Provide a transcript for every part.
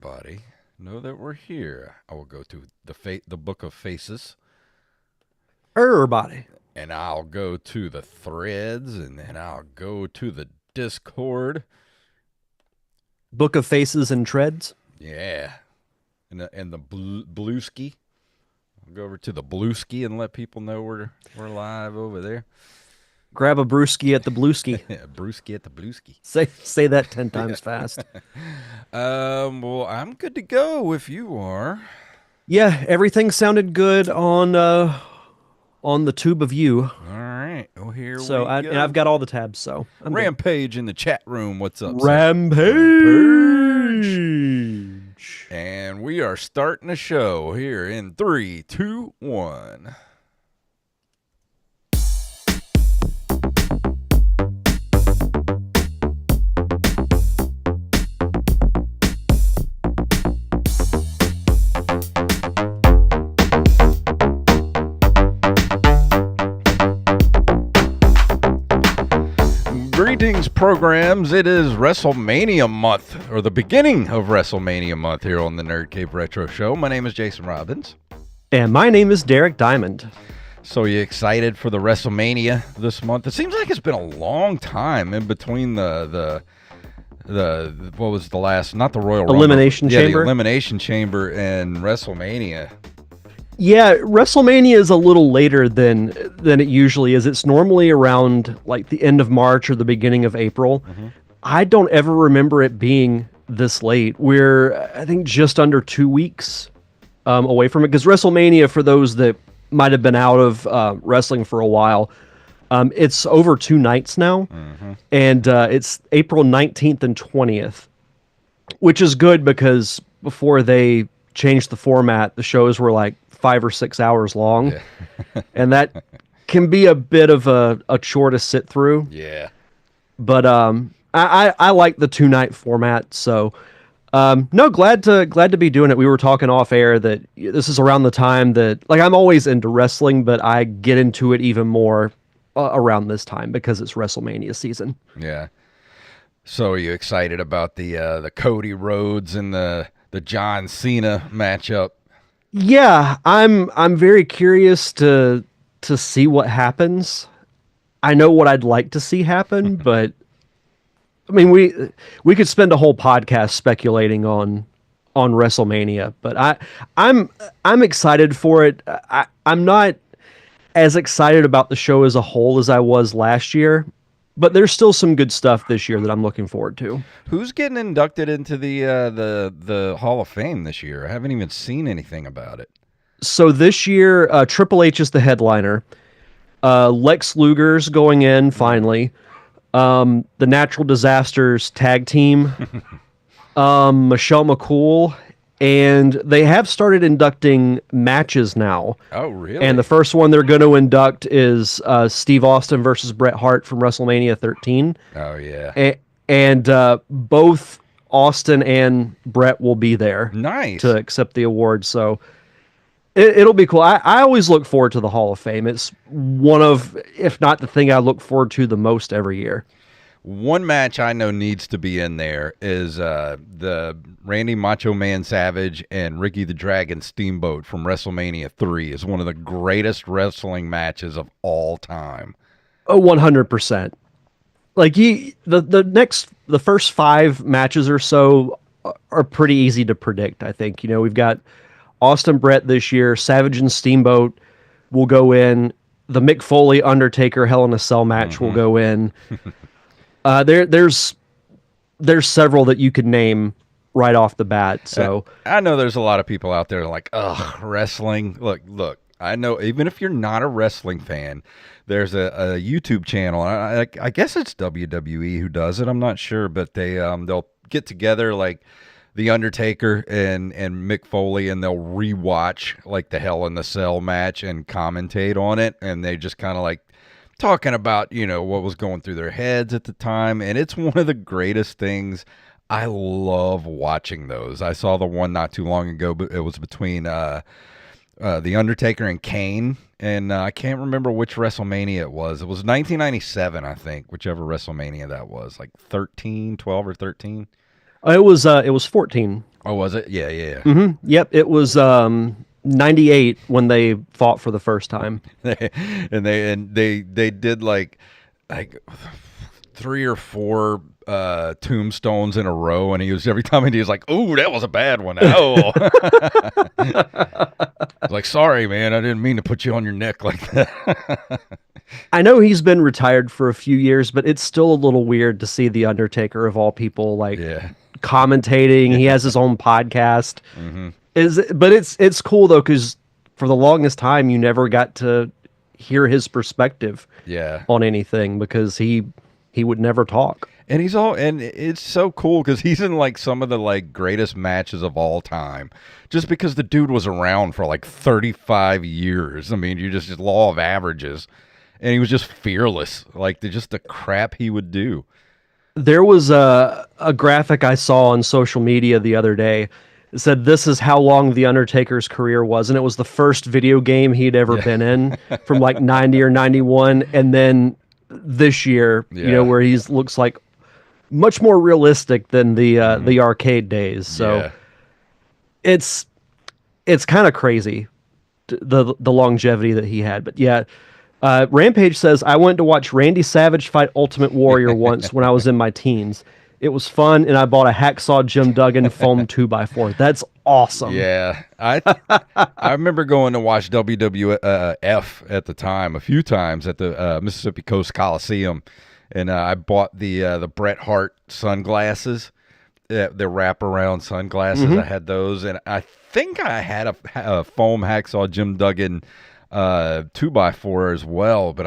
everybody know that we're here. I will go to the Book of Faces, Everybody. and I'll go to the threads, and then I'll go to the Discord. Book of Faces and Treads. Yeah, and the Blueski. I'll go over to the Blueski and let people know we're live over there. Grab a brewski at the blueski. Brewski at the Blueski. Say that 10 times fast. Well, I'm good to go if you are. Yeah, everything sounded good on the tube of you. All right. Well, here So we go. and I've got all the tabs. So I'm good. Rampage in the chat room. What's up, sir? Rampage. And we are starting the show here in 3, 2, 1. Greetings, programs. It is Wrestlemania Month, or the beginning of Wrestlemania Month here on the Nerd Cave Retro Show. My name is Jason Robbins. And my name is Derek Diamond. So you excited for the WrestleMania this month? It seems like it's been a long time in between the what was the last, not the Royal Rumble. Elimination Chamber? The Elimination Chamber and WrestleMania. Yeah, WrestleMania is a little later than it usually is. It's normally around like the end of March or the beginning of April. Mm-hmm. I don't ever remember it being this late. We're, I think, just under 2 weeks away from it. Because WrestleMania, for those that might have been out of wrestling for a while, it's over 2 nights now. Mm-hmm. And it's April 19th and 20th, which is good because before they changed the format, the shows were like 5 or 6 hours long. Yeah. And that can be a bit of a chore to sit through. Yeah. But I like the 2-night format, so no, glad to be doing it. We were talking off air that this is around the time that, like, I'm always into wrestling, but I get into it even more around this time because it's WrestleMania season. Yeah. So are you excited about the Cody Rhodes and the John Cena matchup? Yeah, I'm very curious to see what happens. I know what I'd like to see happen, but I mean, we could spend a whole podcast speculating on WrestleMania, but I'm excited for it. I'm not as excited about the show as a whole as I was last year, but there's still some good stuff this year that I'm looking forward to. Who's getting inducted into the Hall of Fame this year? I haven't even seen anything about it. So this year, Triple H is the headliner. Lex Luger's going in finally. The Natural Disasters tag team, Michelle McCool, and they have started inducting matches now. Oh, really? And the first one they're going to induct is Steve Austin versus Bret Hart from WrestleMania 13. Oh, yeah. And both Austin and Bret will be there. Nice. To accept the award. So it'll be cool. I always look forward to the Hall of Fame. It's one of, if not the thing I look forward to the most every year. One match I know needs to be in there is the Randy Macho Man Savage and Ricky the Dragon Steamboat from WrestleMania 3 is one of the greatest wrestling matches of all time. Oh, 100%. Like the first 5 matches or so are pretty easy to predict, I think. You know, we've got Austin Brett this year, Savage and Steamboat will go in. The Mick Foley Undertaker Hell in a Cell match will go in. There's several that you could name right off the bat. So I know there's a lot of people out there like, ugh, wrestling. Look. I know even if you're not a wrestling fan, there's a YouTube channel. I guess it's WWE who does it. I'm not sure, but they'll get together like The Undertaker and Mick Foley, and they'll rewatch like the Hell in the Cell match and commentate on it, and they just kind of like talking about, you know, what was going through their heads at the time, and it's one of the greatest things. I love watching those. I saw the one not too long ago, but it was between The Undertaker and Kane, and I can't remember which WrestleMania it was. It was 1997, I think, whichever WrestleMania that was, like 12 or 13. It was 14. Oh, was it? Yeah, yeah. Yep, it was 98 when they fought for the first time. They did like three or four tombstones in a row, and he was every time he was like, "Ooh, that was a bad one." Oh, like, sorry, man, I didn't mean to put you on your neck like that. I know he's been retired for a few years, but it's still a little weird to see the Undertaker of all people like Yeah. commentating. He has his own podcast. Hmm. But it's cool though because for the longest time you never got to hear his perspective Yeah. on anything because he would never talk. And it's so cool because he's in like some of the like greatest matches of all time, just because the dude was around for like 35 years. I mean, you just law of averages, and he was just fearless, like just the crap he would do. There was a graphic I saw on social media the other day. It said this is how long the Undertaker's career was, and it was the first video game he'd ever Yeah. been in from like 90 or 91, and then this year, Yeah. where he's looks like much more realistic than the arcade days. So Yeah. it's it's kind of crazy the longevity that he had. But yeah, Rampage says I went to watch Randy Savage fight Ultimate Warrior once when I was in my teens. It was fun, and I bought a Hacksaw Jim Duggan foam 2x4. That's awesome. Yeah, I remember going to watch WWF at the time a few times at the Mississippi Coast Coliseum, and I bought the Bret Hart sunglasses, the wraparound sunglasses. I had those, and I think I had a foam Hacksaw Jim Duggan 2x4 as well, but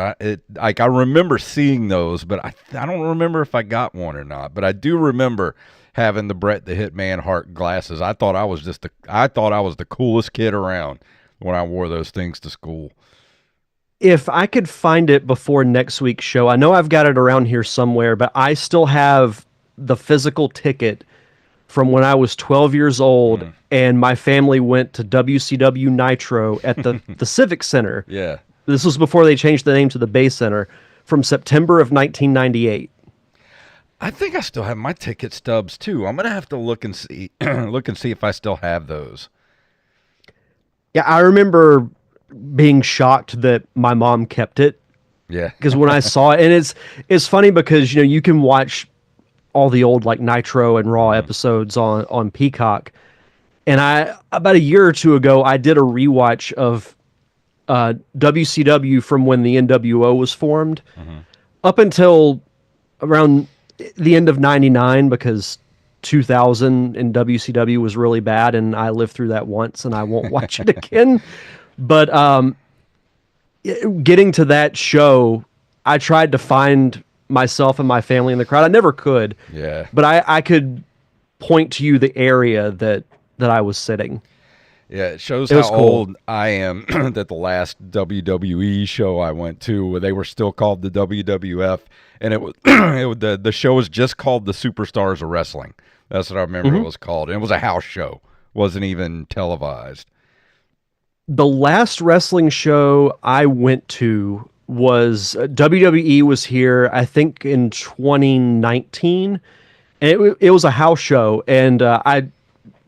I remember seeing those, but I don't remember if I got one or not. But I do remember having the Bret the Hitman Hart glasses. I thought I was the coolest kid around when I wore those things to school. If I could find it before next week's show, I know I've got it around here somewhere, but I still have the physical ticket from when I was 12 years old and my family went to WCW Nitro at the Civic Center. Yeah. This was before they changed the name to the Bay Center from September of 1998. I think I still have my ticket stubs too. I'm gonna have to look and see if I still have those. Yeah, I remember being shocked that my mom kept it Yeah. because when I saw it, and it's funny because you can watch all the old like Nitro and Raw episodes on Peacock. And I about a year or two ago I did a rewatch of WCW from when the NWO was formed up until around the end of 99 because 2000 in WCW was really bad and I lived through that once and I won't watch it again. But getting to that show, I tried to find myself and my family in the crowd. I never could. Yeah. But I could point to you the area that I was sitting. Yeah, it shows It was how cool. old I am that the last WWE show I went to, where they were still called the WWF, and it was the show was just called the Superstars of Wrestling. That's what I remember it was called. And it was a house show. Wasn't even televised. The last wrestling show I went to was WWE was here, I think in 2019. And it was a house show. And I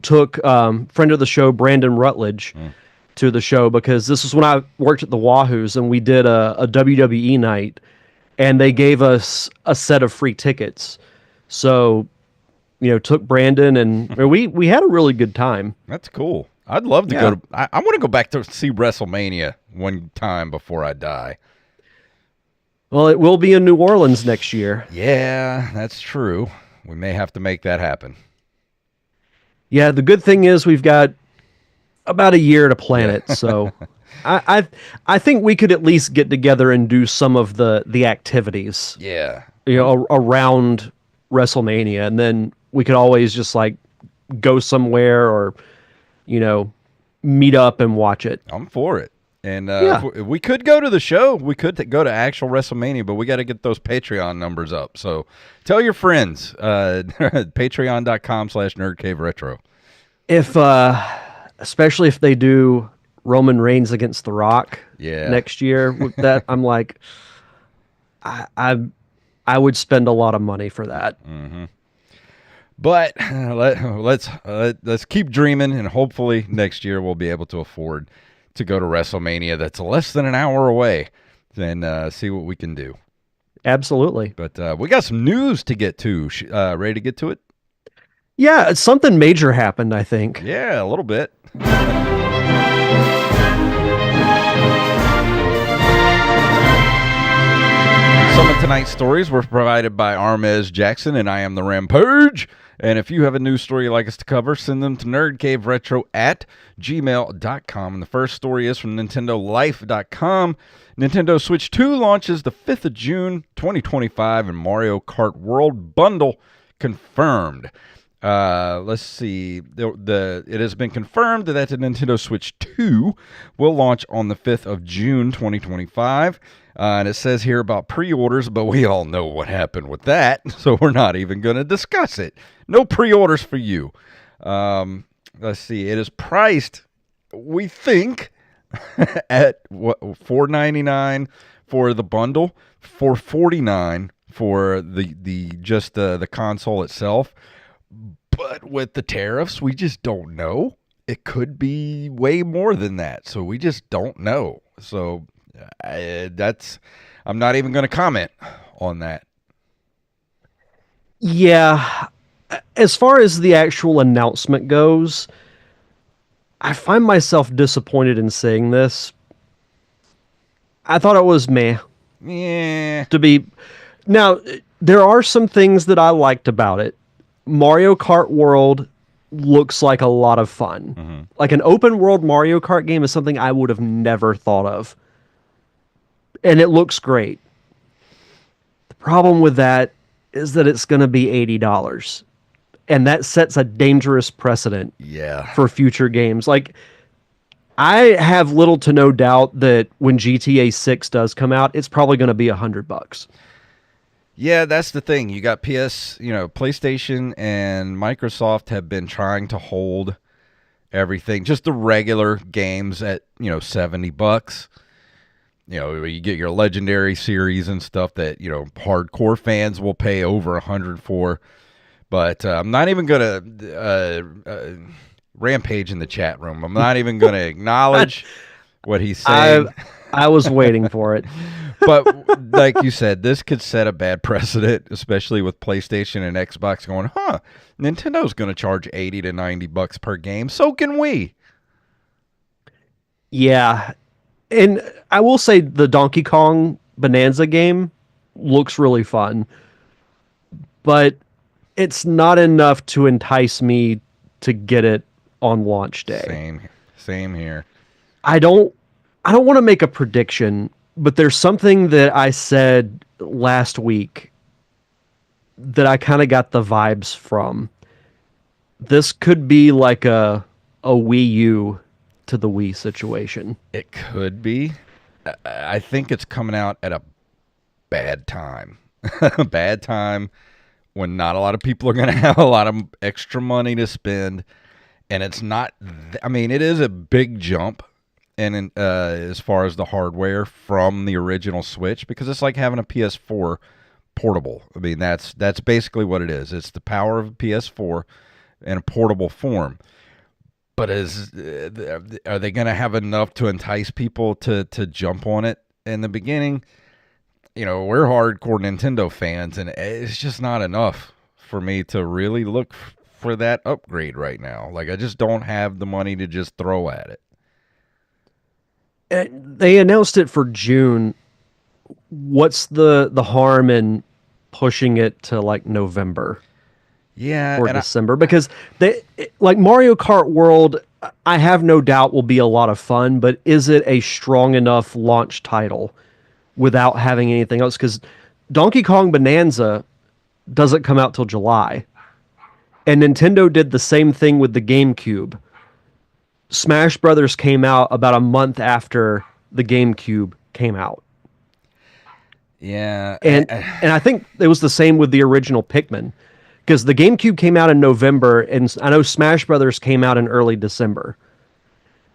took friend of the show, Brandon Rutledge, to the show because this was when I worked at the Wahoos and we did a WWE night and they gave us a set of free tickets. So, took Brandon and we had a really good time. That's cool. I'd love to Yeah. go to. I want to go back to see WrestleMania one time before I die. Well, it will be in New Orleans next year. Yeah, that's true. We may have to make that happen. Yeah, the good thing is we've got about a year to plan it, so I think we could at least get together and do some of the activities, Yeah. around WrestleMania, and then we could always just like go somewhere or meet up and watch it. I'm for it. And Yeah. if we could go to the show. We could go to actual WrestleMania, but we got to get those Patreon numbers up. So tell your friends, patreon.com/nerdcaveretro. If especially if they do Roman Reigns against The Rock Yeah. next year, with that I'm like, I would spend a lot of money for that. But let's keep dreaming, and hopefully next year we'll be able to afford to go to WrestleMania. That's less than an hour away, and see what we can do. Absolutely. But we got some news to get to. Ready to get to it? Yeah, something major happened, I think. Yeah, a little bit. Some of tonight's stories were provided by Armez Jackson, and I am the Rampage. And if you have a news story you'd like us to cover, send them to nerdcaveretro@gmail.com. And the first story is from NintendoLife.com. Nintendo Switch 2 launches the 5th of June, 2025, and Mario Kart World Bundle confirmed. Let's see. It has been confirmed that the Nintendo Switch 2 will launch on the 5th of June, 2025. And it says here about pre-orders, but we all know what happened with that, so we're not even going to discuss it. No pre-orders for you. Let's see. It is priced, we think, at what, $4.99 for the bundle, $4.49 for the console itself. But with the tariffs, we just don't know. It could be way more than that, so we just don't know. So I'm not even going to comment on that. Yeah, as far as the actual announcement goes, I find myself disappointed in saying this. I thought it was meh. Yeah. Now, there are some things that I liked about it. Mario Kart World looks like a lot of fun. Mm-hmm. Like an open world Mario Kart game is something I would have never thought of. And it looks great. The problem with that is that it's going to be $80. And that sets a dangerous precedent for future games. Like, I have little to no doubt that when GTA 6 does come out, it's probably going to be $100. Yeah, that's the thing. You got PlayStation and Microsoft have been trying to hold everything, just the regular games at, $70. You get your Legendary series and stuff that, hardcore fans will pay over $100 for. But I'm not even going to rampage in the chat room. I'm not even going to acknowledge what he's saying. I was waiting for it. But like you said, this could set a bad precedent, especially with PlayStation and Xbox going, Nintendo's going to charge $80 to $90 per game. So can we. Yeah. And I will say the Donkey Kong Bonanza game looks really fun, but it's not enough to entice me to get it on launch day. Same here. I don't want to make a prediction, but there's something that I said last week that I kind of got the vibes from. This could be like a Wii U to the Wii situation. It could be. I think it's coming out at a bad time. A bad time when not a lot of people are going to have a lot of extra money to spend. And it's not, it is a big jump. And as far as the hardware from the original Switch, because it's like having a PS4 portable. That's basically what it is. It's the power of a PS4 in a portable form. But are they going to have enough to entice people to jump on it in the beginning? We're hardcore Nintendo fans, and it's just not enough for me to really look for that upgrade right now. Like, I just don't have the money to just throw at it. They announced it for June. What's the harm in pushing it to like November? Yeah, or December, because like Mario Kart World, I have no doubt will be a lot of fun, but is it a strong enough launch title without having anything else? Because Donkey Kong Bonanza doesn't come out till July, and Nintendo did the same thing with the GameCube. Smash Brothers came out about a month after the GameCube came out. Yeah, and I think it was the same with the original Pikmin. Because the GameCube came out in November, and I know Smash Brothers came out in early December.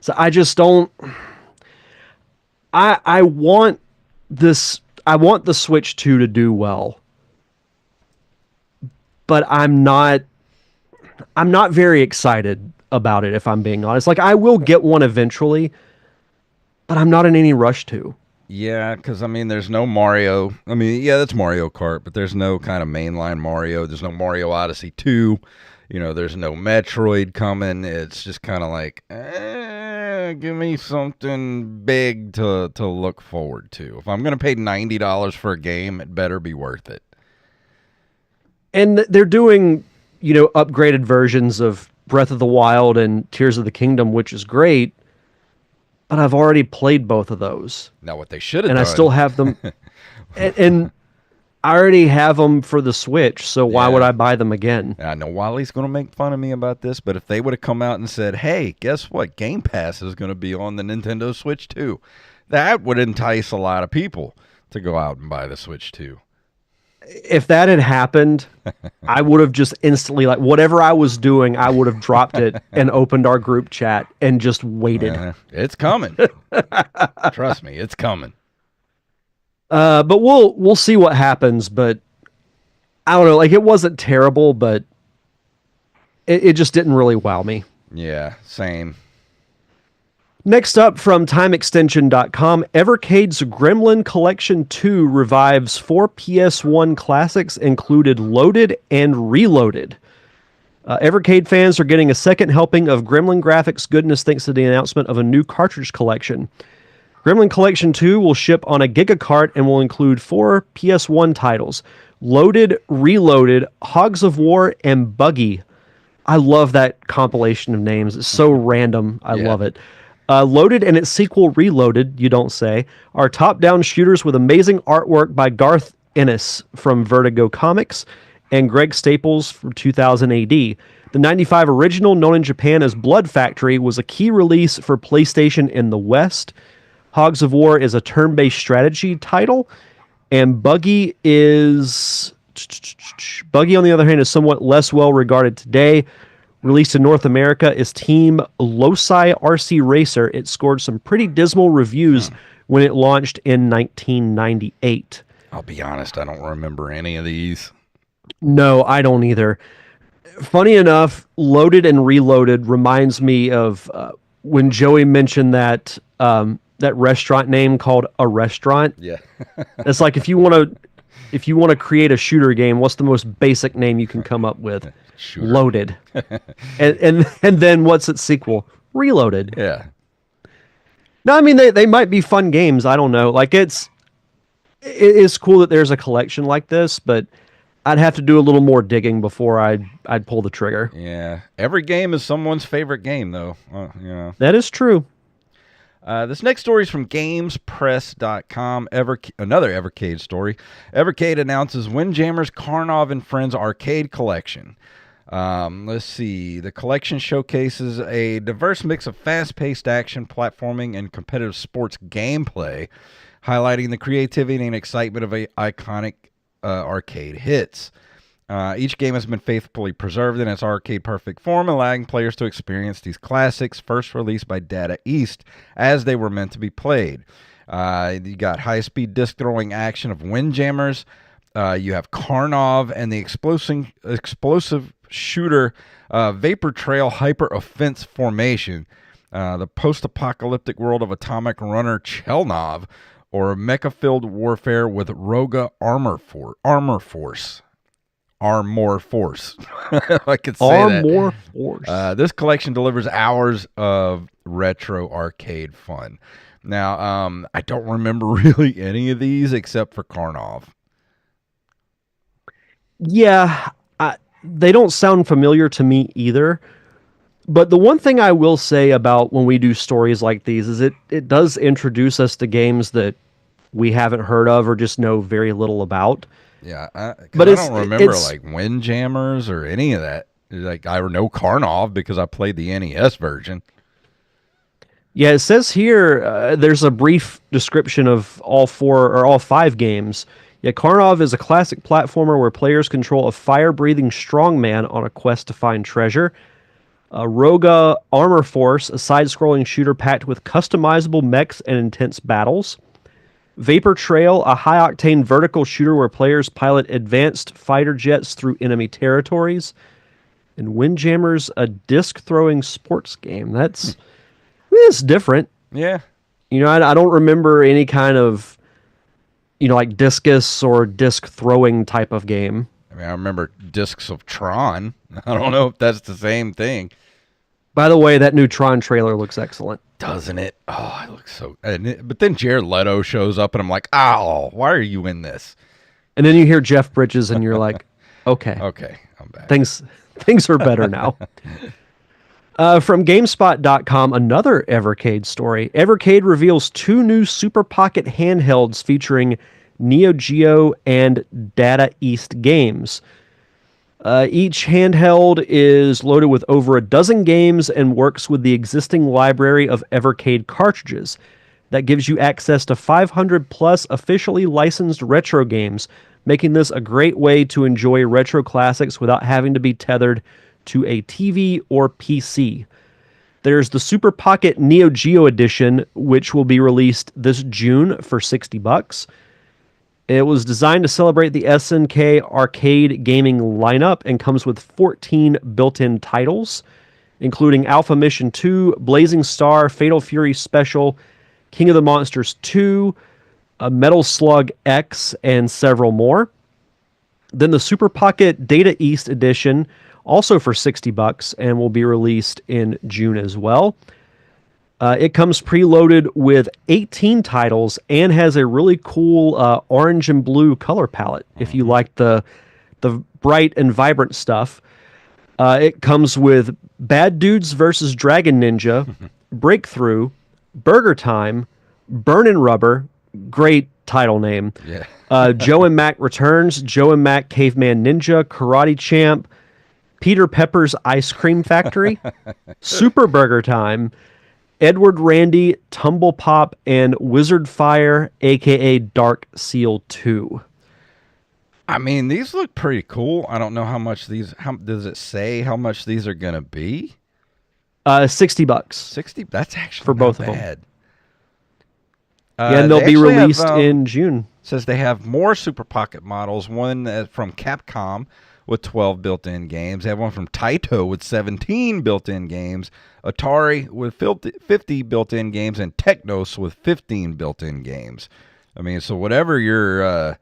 So I just don't. I want this. I want the Switch 2 to do well, but I'm not I'm not very excited about it, if I'm being honest. Like, I will get one eventually, but I'm not in any rush to. Yeah, because I mean, there's no Mario. I mean, yeah, that's Mario Kart, but there's no kind of mainline Mario. There's no Mario Odyssey 2. There's no Metroid coming. It's just kind of like, give me something big to look forward to. If I'm going to pay $90 for a game, it better be worth it. And they're doing, upgraded versions of Breath of the Wild and Tears of the Kingdom, which is great. But I've already played both of those. Now, what they should have and done. I still have them. and I already have them for the Switch, so why would I buy them again? I know Wally's going to make fun of me about this, but if they would have come out and said, hey, guess what? Game Pass is going to be on the Nintendo Switch 2. That would entice a lot of people to go out and buy the Switch 2. If that had happened, I would have just instantly, like, whatever I was doing, I would have dropped it and opened our group chat and just waited. It's coming. Trust me, it's coming. But we'll see what happens. But I don't know. Like, it wasn't terrible, but it just didn't really wow me. Yeah, same. Next up, from TimeExtension.com, Evercade's Gremlin Collection 2 revives 4 PS1 classics, included Loaded and Reloaded. Evercade fans are getting a second helping of Gremlin graphics goodness thanks to the announcement of a new cartridge collection. Gremlin Collection 2 will ship on a Gigacart and will include 4 PS1 titles: Loaded, Reloaded, Hogs of War, and Buggy. I love that compilation of names. It's so random. I love it. Loaded and its sequel, Reloaded, you don't say, are top-down shooters with amazing artwork by Garth Ennis from Vertigo Comics and Greg Staples from 2000 AD. The 95 original, known in Japan as Blood Factory, was a key release for PlayStation in the West. Hogs of War is a turn-based strategy title, and Buggy, on the other hand, is somewhat less well-regarded today. Released in North America is Team Loci RC Racer. It scored some pretty dismal reviews when it launched in 1998. I'll be honest, I don't remember any of these. No, I don't either. Funny enough, Loaded and Reloaded reminds me of when Joey mentioned that restaurant name called A Restaurant. Yeah. It's like, if you want to create a shooter game, what's the most basic name you can come up with? Shooter. Loaded. and then what's its sequel? Reloaded. Yeah. No, I mean, they might be fun games. I don't know. Like, it is cool that there's a collection like this, but I'd have to do a little more digging before I'd pull the trigger. Yeah. Every game is someone's favorite game, though. That is true. This next story is from GamesPress.com. Another Evercade story. Evercade announces Windjammer's Karnov and Friends Arcade Collection. Let's see. The collection showcases a diverse mix of fast-paced action, platforming, and competitive sports gameplay, highlighting the creativity and excitement of iconic arcade hits. Each game has been faithfully preserved in its arcade-perfect form, allowing players to experience these classics, first released by Data East, as they were meant to be played. You got high-speed disc-throwing action of Windjammers. You have Karnov and the explosive shooter Vapor Trail Hyper Offense Formation, the post-apocalyptic world of Atomic Runner Chelnov, or mecha-filled warfare with Roga Armor Force. I could say Armor Force. This collection delivers hours of retro arcade fun. Now, I don't remember really any of these except for Karnov. Yeah, they don't sound familiar to me either. But the one thing I will say about when we do stories like these is it does introduce us to games that we haven't heard of or just know very little about. Yeah, but I don't remember like Windjammers or any of that. Like, I know Karnov because I played the NES version. Yeah, it says here there's a brief description of all 4 or all 5 games. Yeah, Karnov is a classic platformer where players control a fire-breathing strongman on a quest to find treasure. Roga Armor Force, a side-scrolling shooter packed with customizable mechs and intense battles. Vapor Trail, a high-octane vertical shooter where players pilot advanced fighter jets through enemy territories. And Windjammer's a disc throwing sports game. It's different. Yeah. I don't remember any kind of, like discus or disc throwing type of game. I mean, I remember Discs of Tron. I don't know if that's the same thing. By the way, that new Tron trailer looks excellent. Doesn't it? Oh, it looks so. But then Jared Leto shows up, and I'm like, oh, why are you in this? And then you hear Jeff Bridges, and you're like, okay, Okay, I'm back. things are better now. From GameSpot.com, another Evercade story. Evercade reveals 2 new Super Pocket handhelds featuring Neo Geo and Data East games. Each handheld is loaded with over a dozen games and works with the existing library of Evercade cartridges. That gives you access to 500 plus officially licensed retro games, making this a great way to enjoy retro classics without having to be tethered to a TV or PC. There's the Super Pocket Neo Geo edition, which will be released this June for $60. It was designed to celebrate the SNK arcade gaming lineup and comes with 14 built-in titles, including Alpha Mission 2, Blazing Star, Fatal Fury Special, King of the Monsters 2, Metal Slug X, and several more. Then the Super Pocket Data East edition, also for $60, and will be released in June as well. It comes preloaded with 18 titles and has a really cool orange and blue color palette. If you like the bright and vibrant stuff, it comes with Bad Dudes vs. Dragon Ninja, Breakthrough, Burger Time, Burnin' Rubber, great title name. Yeah. Joe and Mac Returns, Joe and Mac Caveman Ninja, Karate Champ, Peter Pepper's Ice Cream Factory, Super Burger Time, Edward Randy, Tumble Pop, and Wizard Fire, aka Dark Seal 2. I mean, these look pretty cool. I don't know how much these. How does it say how much these are gonna be? $60. 60. That's actually for not both of bad. them. Yeah, and they'll be released in June. Says they have more Super Pocket models. One from Capcom with 12 built-in games. They have one from Taito with 17 built-in games. Atari with 50 built-in games, and Technos with 15 built-in games. I mean, so whatever your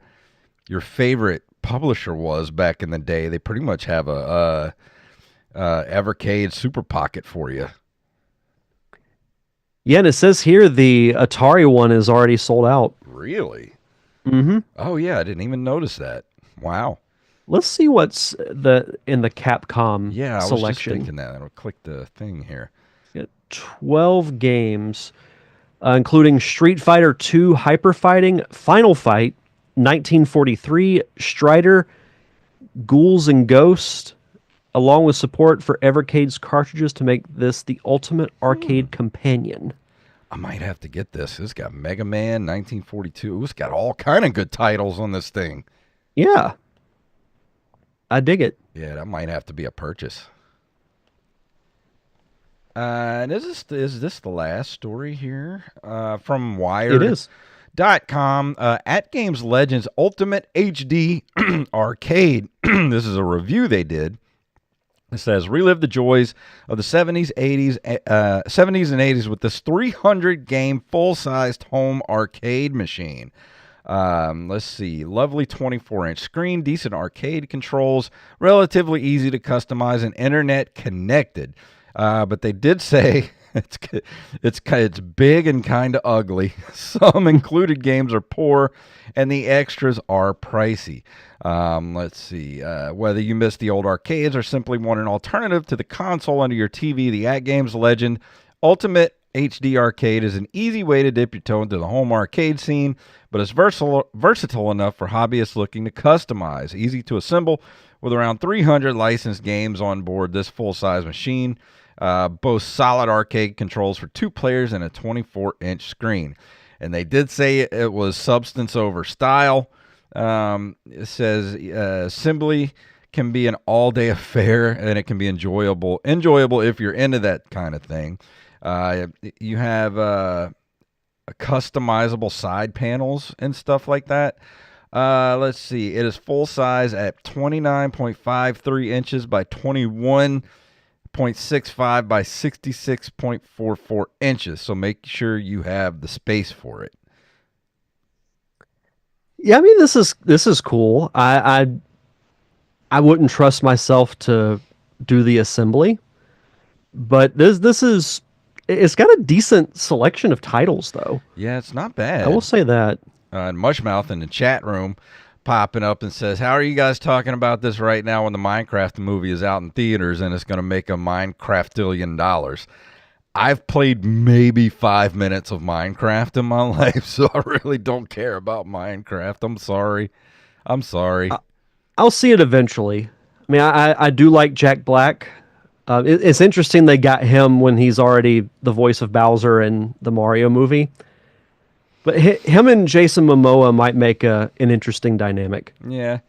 favorite publisher was back in the day, they pretty much have a Evercade Super Pocket for you. Yeah, and it says here the Atari one is already sold out. Really? Mm-hmm. Oh yeah, I didn't even notice that. Wow. Let's see what's in the Capcom Yeah, I was just selection. thinking that. I'll click the thing here. 12 games, including Street Fighter II Hyper Fighting, Final Fight, 1943, Strider, Ghouls and Ghosts, along with support for Evercade's cartridges to make this the ultimate arcade companion. I might have to get this. It's got Mega Man 1942. It's got all kind of good titles on this thing. Yeah. I dig it. Yeah, that might have to be a purchase. And is this the last story here? From Wired. It is. .com, At Games Legends Ultimate HD Arcade. This is a review they did. It says, relive the joys of the 70s, 70s and 80s with this 300-game full-sized home arcade machine. Let's see. Lovely 24-inch screen, decent arcade controls, relatively easy to customize, and internet connected. But they did say it's big and kind of ugly. Some included games are poor, and the extras are pricey. Let's see. Whether you miss the old arcades or simply want an alternative to the console under your TV, the At Games Legend Ultimate HD Arcade is an easy way to dip your toe into the home arcade scene, but it's versatile enough for hobbyists looking to customize. Easy to assemble with around 300 licensed games on board this full-size machine. Both solid arcade controls for 2 players and a 24-inch screen. And they did say it was substance over style. It says assembly can be an all-day affair, and it can be enjoyable if you're into that kind of thing. You have customizable side panels and stuff like that. Let's see. It is full size at 29.53 inches by 21.65 by 66.44 inches. So make sure you have the space for it. Yeah, I mean this is cool. I wouldn't trust myself to do the assembly, but this is it's got a decent selection of titles though. Yeah, it's not bad. I will say that. And Mushmouth in the chat room popping up and says, "How are you guys talking about this right now when the Minecraft movie is out in theaters and it's going to make a $Minecraftillion?" I've played maybe 5 minutes of Minecraft in my life, so I really don't care about Minecraft. I'm sorry. I'll see it eventually. I mean, I do like Jack Black. It's interesting they got him when he's already the voice of Bowser in the Mario movie. But him and Jason Momoa might make an interesting dynamic. Yeah.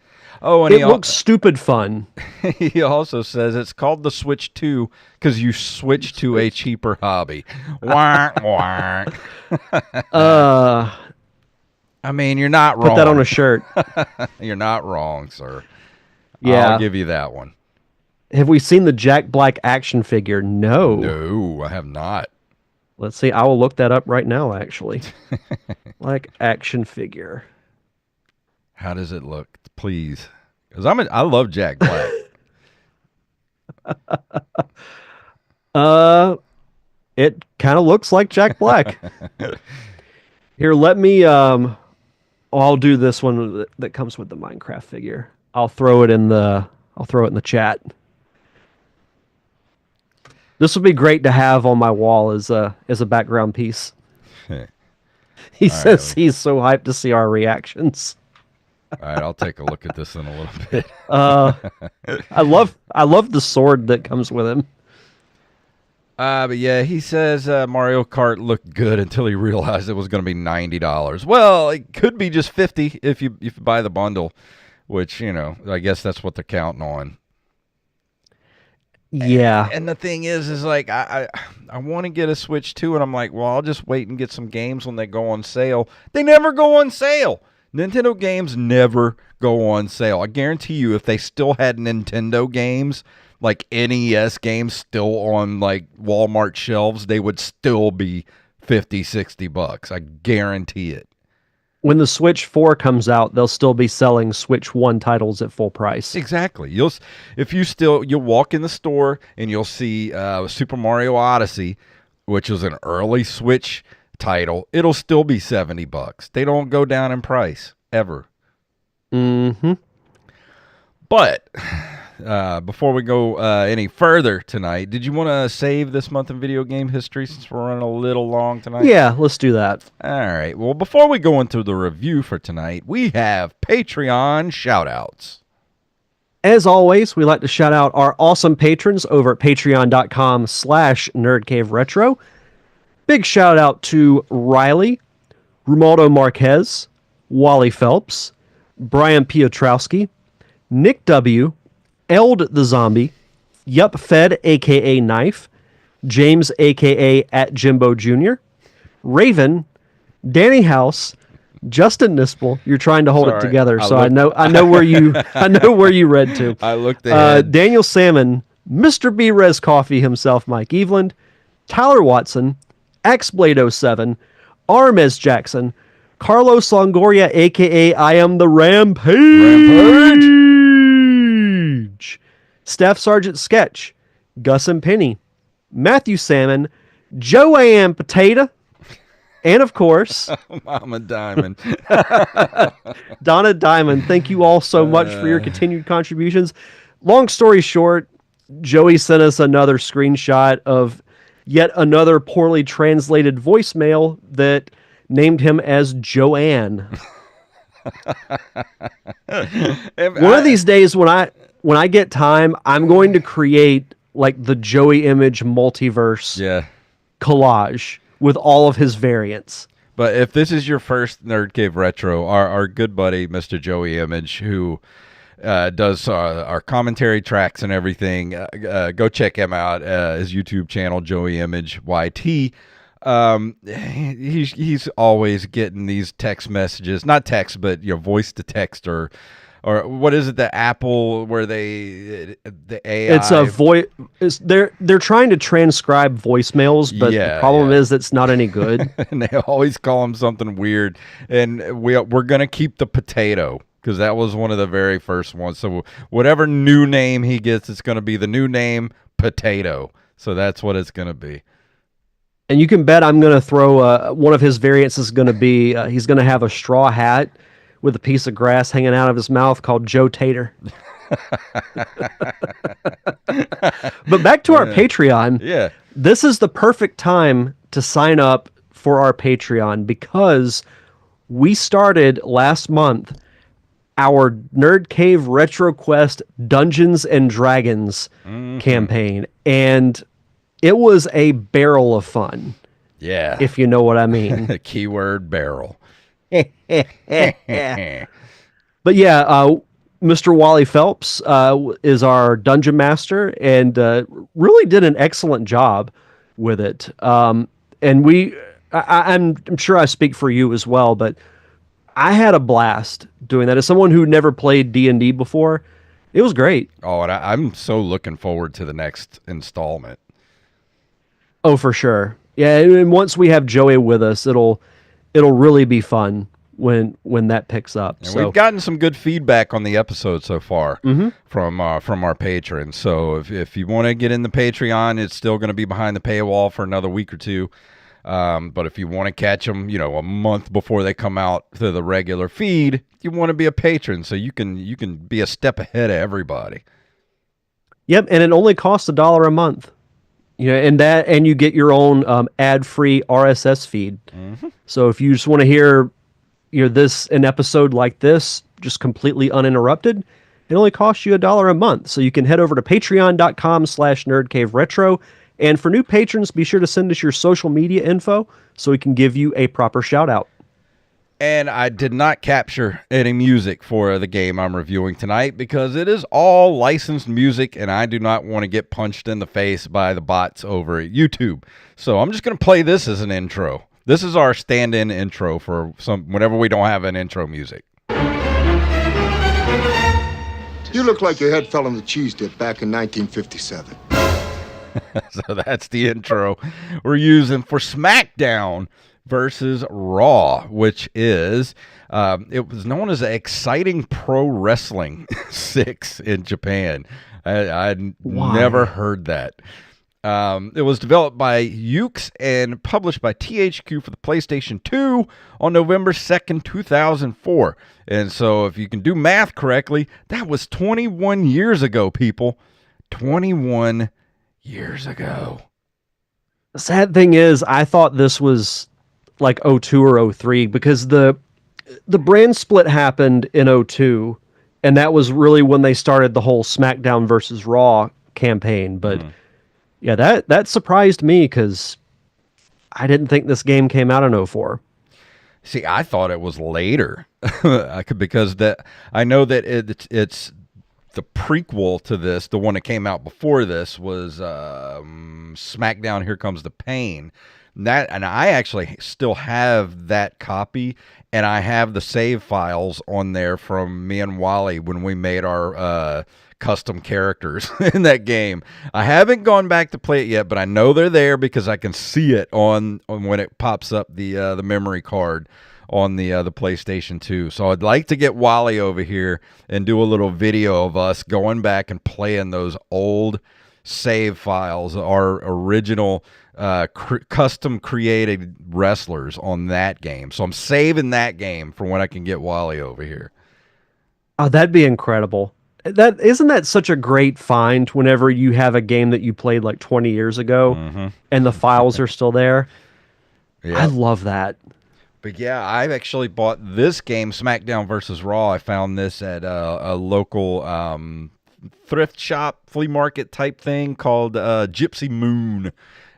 Oh, and it looks stupid fun. He also says it's called the Switch 2 because you switch to a cheaper hobby. Wah, wah. I mean, you're not wrong. Put that on a shirt. You're not wrong, sir. Yeah. I'll give you that one. Have we seen the Jack Black action figure? No. No, I have not. Let's see. I will look that up right now, actually. Like action figure. How does it look? Please. Because I love Jack Black. It kind of looks like Jack Black. Here, let me I'll do this one that comes with the Minecraft figure. I'll throw it in the chat. This would be great to have on my wall as a background piece. He says he's so hyped to see our reactions. All right, I'll take a look at this in a little bit. I love the sword that comes with him. But yeah, he says Mario Kart looked good until he realized it was going to be $90. Well, it could be just $50 if you buy the bundle, which, you know, I guess that's what they're counting on. Yeah. And the thing is like I want to get a Switch 2, and I'm like, well, I'll just wait and get some games when they go on sale. They never go on sale. Nintendo games never go on sale. I guarantee you, if they still had Nintendo games, like NES games still on like Walmart shelves, they would still be $50-$60. I guarantee it. When the Switch 4 comes out, they'll still be selling Switch 1 titles at full price. Exactly. You'll walk in the store and you'll see Super Mario Odyssey, which was an early Switch title. It'll still be $70. They don't go down in price ever. Mm-hmm. But before we go any further tonight, did you want to save this month in video game history since we're running a little long tonight? Yeah, let's do that. All right. Well, before we go into the review for tonight, we have Patreon shout-outs. As always, we like to shout out our awesome patrons over at patreon.com/nerdcaveretro. Big shout out to Riley, Romualdo Marquez, Wally Phelps, Brian Piotrowski, Nick W., Eld the Zombie, Yup Fed, a.k.a. Knife, James, a.k.a. at Jimbo Jr., Raven, Danny House, Justin Nispel. You're trying to hold it together, I know where you read to. I looked ahead. Daniel Salmon, Mr. B. Res Coffee himself, Mike Eveland, Tyler Watson, Xblade07, Armez Jackson, Carlos Longoria, a.k.a. I am the Rampage. Staff Sergeant Sketch, Gus and Penny, Matthew Salmon, Joanne Potato, and of course, Mama Diamond. Donna Diamond. Thank you all so much for your continued contributions. Long story short, Joey sent us another screenshot of yet another poorly translated voicemail that named him as Joanne. One of these days when I get time, I'm going to create like the Joey Image multiverse collage with all of his variants. But if this is your first Nerd Cave Retro, our good buddy, Mr. Joey Image, who does our commentary tracks and everything, go check him out. His YouTube channel, Joey Image YT. He's always getting these text messages, not text, but voice to text or what is it? The Apple where the It's a AI. voice. They're trying to transcribe voicemails, but the Yeah, problem yeah. is it's not any good. And they always call him something weird. And we're gonna keep the potato because that was one of the very first ones. So whatever new name he gets, it's gonna be the new name Potato. So that's what it's gonna be. And you can bet I'm going to throw one of his variants is going to be he's going to have a straw hat with a piece of grass hanging out of his mouth called Joe Tater. But back to our Patreon. Yeah. This is the perfect time to sign up for our Patreon because we started last month our Nerd Cave Retro Quest Dungeons and Dragons campaign, and it was a barrel of fun, Yeah. if you know what I mean. Keyword barrel. But yeah, Mr. Wally Phelps is our dungeon master and really did an excellent job with it. And I'm sure I speak for you as well, but I had a blast doing that. As someone who never played D&D before, it was great. Oh, and I'm so looking forward to the next installment. Oh, for sure. Yeah, and once we have Joey with us, it'll really be fun when that picks up. And so we've gotten some good feedback on the episode so far from our patrons. So if you want to get in the Patreon, it's still going to be behind the paywall for another week or two. But if you want to catch them, a month before they come out to the regular feed, you want to be a patron so you can be a step ahead of everybody. Yep, and it only costs $1 a month. And you get your own ad-free RSS feed. So if you just want to hear an episode like this just completely uninterrupted, it only costs you $1 a month. So you can head over to patreon.com/nerdcaveretro. And for new patrons, be sure to send us your social media info so we can give you a proper shout out. And I did not capture any music for the game I'm reviewing tonight because it is all licensed music and I do not want to get punched in the face by the bots over at YouTube. So I'm just going to play this as an intro. This is our stand-in intro for whenever we don't have an intro music. You look like your head fell on the cheese dip back in 1957. So that's the intro we're using for Smackdown versus Raw, which is it was known as Exciting Pro Wrestling 6 in Japan. I'd never heard that. It was developed by Ukes and published by THQ for the PlayStation 2 on November 2nd, 2004. And so if you can do math correctly, that was 21 years ago, people. 21 years ago. The sad thing is, I thought this was like 02 or 03 because the brand split happened in 02, and that was really when they started the whole SmackDown versus Raw campaign. But yeah, that surprised me because I didn't think this game came out in 04. See, I thought it was later because I know that it's the prequel to this, the one that came out before this, was SmackDown Here Comes the Pain. And I actually still have that copy, and I have the save files on there from me and Wally when we made our custom characters in that game. I haven't gone back to play it yet, but I know they're there because I can see it on when it pops up the memory card on the PlayStation 2. So I'd like to get Wally over here and do a little video of us going back and playing those old save files, our original custom created wrestlers on that game. So I'm saving that game for when I can get Wally over here. Oh, that'd be incredible. Isn't that such a great find whenever you have a game that you played like 20 years ago and the files are still there? Yep. I love that. But yeah, I've actually bought this game, SmackDown versus Raw. I found this at a local thrift shop, flea market type thing called Gypsy Moon.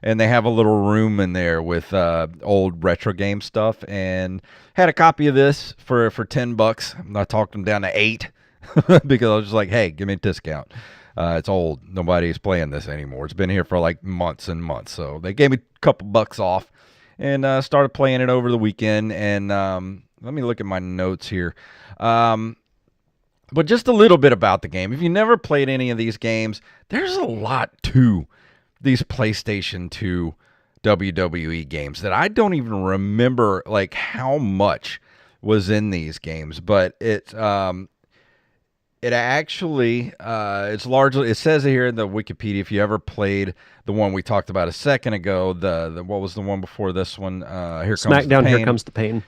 And they have a little room in there with old retro game stuff. And had a copy of this for $10. I talked them down to $8 because I was just like, hey, give me a discount. It's old. Nobody's playing this anymore. It's been here for like months and months. So they gave me a couple bucks off. and started playing it over the weekend. And let me look at my notes here. But just a little bit about the game. If you never played any of these games, there's a lot to these PlayStation 2 WWE games that I don't even remember like how much was in these games. But it actually it's largely, it says here in the Wikipedia, if you ever played the one we talked about a second ago, the what was the one before this one? Here Comes the Smackdown, Pain. Here Comes the Pain.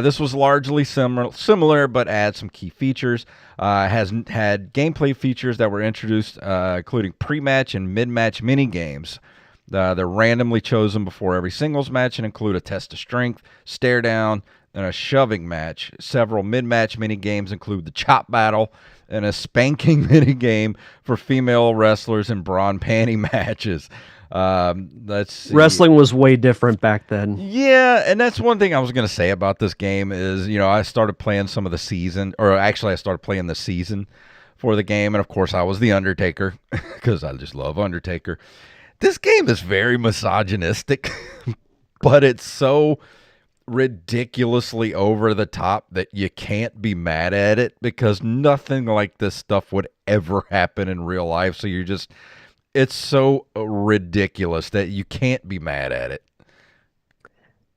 This was largely similar, but adds some key features. Has had gameplay features that were introduced, including pre-match and mid-match mini-games. They're randomly chosen before every singles match and include a test of strength, stare down, and a shoving match. Several mid-match mini-games include the chop battle and a spanking mini-game for female wrestlers in bra and panty matches. Let's see. Wrestling was way different back then. Yeah, and that's one thing I was going to say about this game is, I started playing some of the season, or actually I started playing the season for the game, and of course I was the Undertaker, because I just love Undertaker. This game is very misogynistic, but it's so ridiculously over the top that you can't be mad at it, because nothing like this stuff would ever happen in real life, so it's so ridiculous that you can't be mad at it.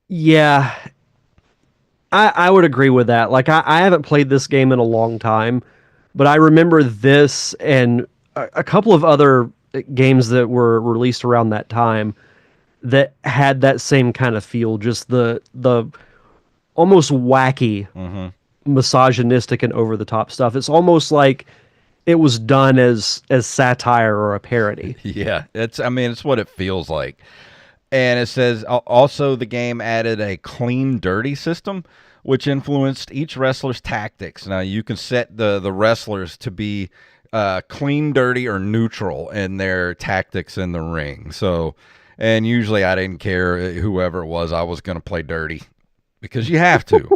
Yeah, I would agree with that. Like, I haven't played this game in a long time, but I remember this and a couple of other games that were released around that time that had that same kind of feel, just the almost wacky, misogynistic and over the top stuff. It's almost like it was done as satire or a parody. Yeah, it's what it feels like. And it says also the game added a clean dirty system, which influenced each wrestler's tactics. Now you can set the wrestlers to be clean, dirty, or neutral in their tactics in the ring. So, and usually I didn't care whoever it was, I was going to play dirty because you have to.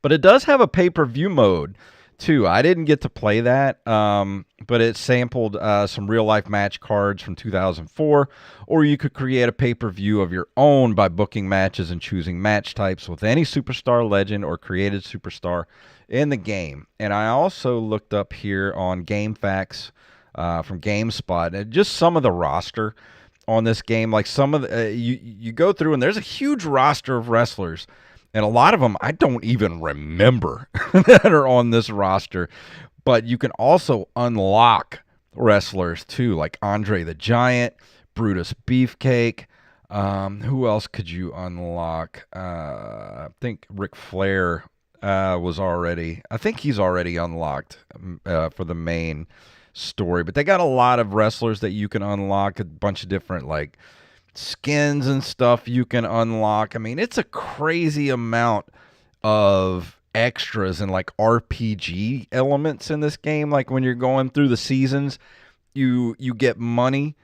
But it does have a pay-per-view mode too. I didn't get to play that, but it sampled some real-life match cards from 2004, or you could create a pay-per-view of your own by booking matches and choosing match types with any superstar, legend, or created superstar in the game. And I also looked up here on GameFAQs from GameSpot, and just some of the roster on this game. Like some of the, you go through, and there's a huge roster of wrestlers. And a lot of them I don't even remember that are on this roster. But you can also unlock wrestlers too, like Andre the Giant, Brutus Beefcake. Who else could you unlock? I think Ric Flair was already. I think he's already unlocked for the main story. But they got a lot of wrestlers that you can unlock. A bunch of different like skins and stuff you can unlock. I mean, it's a crazy amount of extras and like RPG elements in this game. Like when you're going through the seasons, you get money,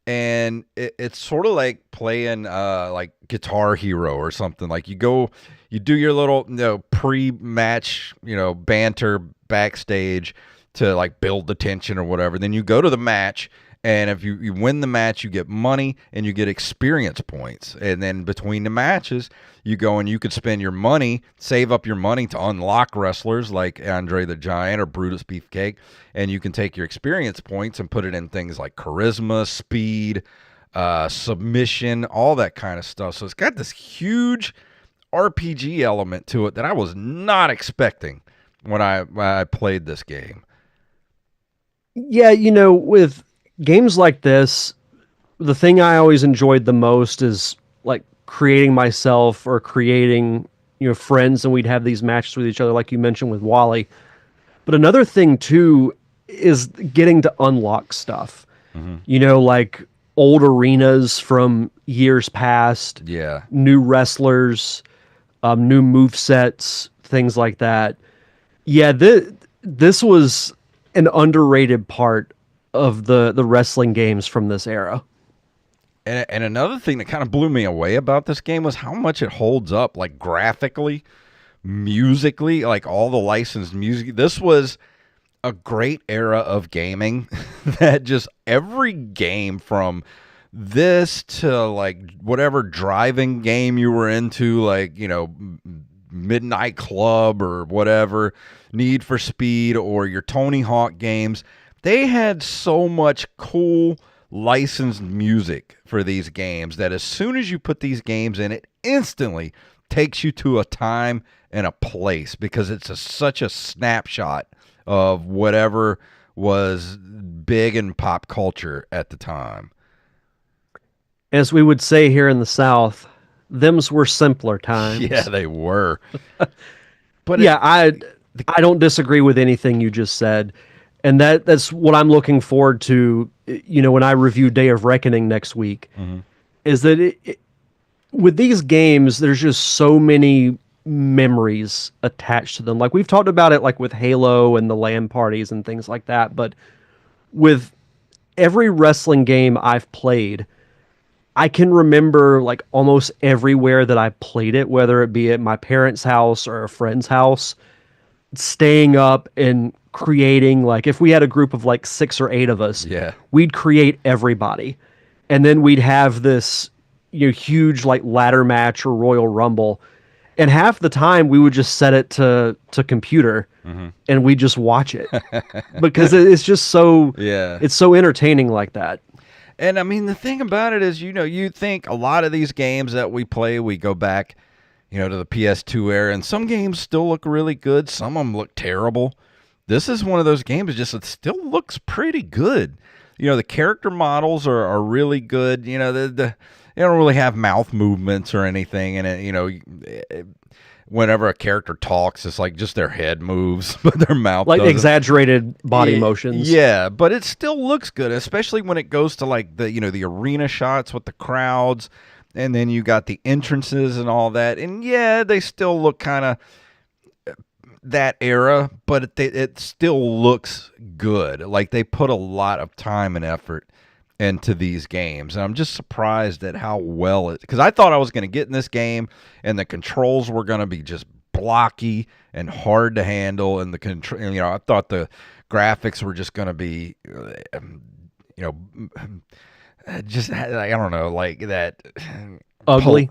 and it's sort of like playing like Guitar Hero or something. Like you do your little pre-match banter backstage to like build the tension or whatever. Then you go to the match. And if you win the match, you get money and you get experience points. And then between the matches, you go and you could spend your money, save up your money to unlock wrestlers like Andre the Giant or Brutus Beefcake. And you can take your experience points and put it in things like charisma, speed, submission, all that kind of stuff. So it's got this huge RPG element to it that I was not expecting when I played this game. Yeah, with games like this, the thing I always enjoyed the most is like creating myself or creating, friends, and we'd have these matches with each other, like you mentioned with Wally. But another thing too is getting to unlock stuff. Like old arenas from years past. Yeah. New wrestlers, new movesets, things like that. Yeah, this was an underrated part of the wrestling games from this era. And another thing that kind of blew me away about this game was how much it holds up, like graphically, musically, like all the licensed music. This was a great era of gaming that just every game from this to like whatever driving game you were into, like, Midnight Club or whatever, Need for Speed, or your Tony Hawk games. They had so much cool licensed music for these games that as soon as you put these games in, it instantly takes you to a time and a place, because it's such a snapshot of whatever was big in pop culture at the time. As we would say here in the South, thems were simpler times. Yeah, they were. But yeah, I don't disagree with anything you just said. And that's what I'm looking forward to, when I review Day of Reckoning next week, is that with these games, there's just so many memories attached to them. Like we've talked about it, like with Halo and the LAN parties and things like that. But with every wrestling game I've played, I can remember like almost everywhere that I played it, whether it be at my parents' house or a friend's house, staying up and creating, like if we had a group of like 6 or 8 of us, we'd create everybody. And then we'd have this huge like ladder match or Royal Rumble. And half the time we would just set it to computer and we just watch it because it's just so, it's so entertaining like that. And I mean, the thing about it is, you think a lot of these games that we play, we go back, to the PS2 era, and some games still look really good. Some of them look terrible. This is one of those games it still looks pretty good. The character models are really good. They don't really have mouth movements or anything. And whenever a character talks, it's like just their head moves, but their mouth like doesn't. Exaggerated body motions. Yeah, but it still looks good, especially when it goes to like the arena shots with the crowds, and then you got the entrances and all that. And yeah, they still look kind of that era, but it still looks good. Like they put a lot of time and effort into these games, and I'm just surprised at how well it, because I thought I was going to get in this game and the controls were going to be just blocky and hard to handle, and the control, I thought the graphics were just going to be just, I don't know, like that ugly.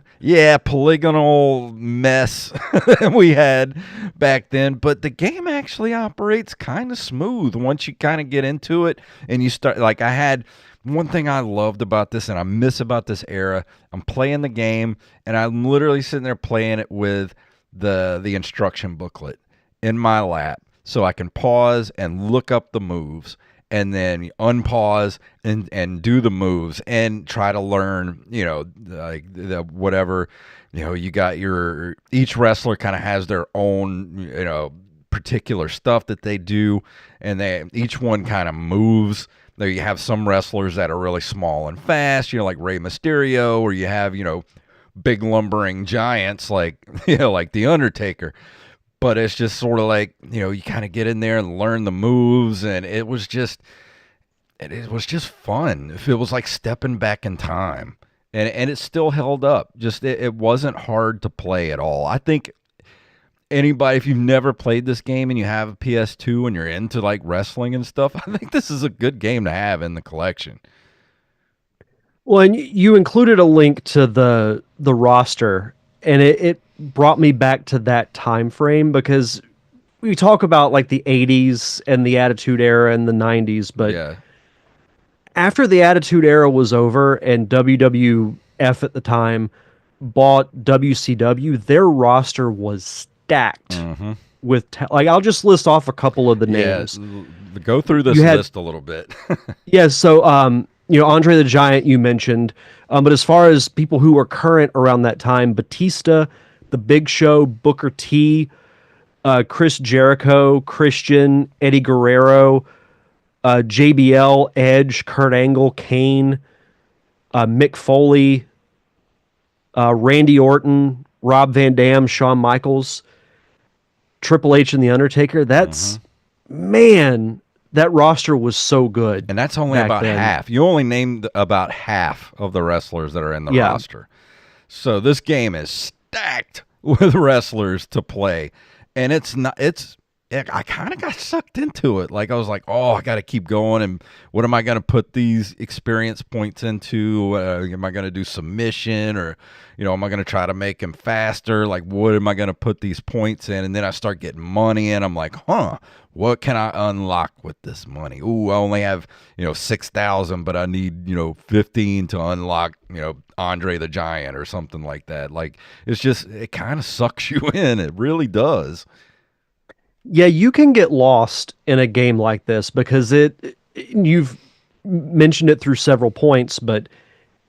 Polygonal mess that we had back then. But the game actually operates kind of smooth once you kind of get into it and you start. Like I had one thing I loved about this and I miss about this era. I'm playing the game and I'm literally sitting there playing it with the instruction booklet in my lap, so I can pause and look up the moves, and then unpause and do the moves and try to learn, like the whatever, you got each wrestler kind of has their own, particular stuff that they do, and each one kind of moves. There you have some wrestlers that are really small and fast, like Rey Mysterio, or you have, big lumbering giants like, like The Undertaker. But it's just sort of like, you kind of get in there and learn the moves, and it was just fun. It was like stepping back in time, and it still held up. Just it wasn't hard to play at all. I think anybody, if you've never played this game and you have a PS2 and you're into like wrestling and stuff, I think this is a good game to have in the collection. Well, and you included a link to the roster, and it brought me back to that time frame, because we talk about like the 80s and the Attitude Era and the 90s, but after the Attitude Era was over and WWF at the time bought WCW, their roster was stacked with like, I'll just list off a couple of the names. Go through this list a little bit. So Andre the Giant you mentioned, but as far as people who were current around that time, Batista, The Big Show, Booker T, Chris Jericho, Christian, Eddie Guerrero, JBL, Edge, Kurt Angle, Kane, Mick Foley, Randy Orton, Rob Van Dam, Shawn Michaels, Triple H, and The Undertaker. That's, man, that roster was so good. And that's only about half. You only named about half of the wrestlers that are in the roster. So this game is stacked with wrestlers to play. And it's I kind of got sucked into it. Like I was like, oh, I got to keep going. And what am I going to put these experience points into? Am I going to do submission, or, am I going to try to make him faster? Like, what am I going to put these points in? And then I start getting money, and I'm like, what can I unlock with this money? Ooh, I only have, 6,000, but I need, 15 to unlock, Andre the Giant or something like that. Like, it kind of sucks you in. It really does. Yeah, you can get lost in a game like this because you've mentioned it through several points, but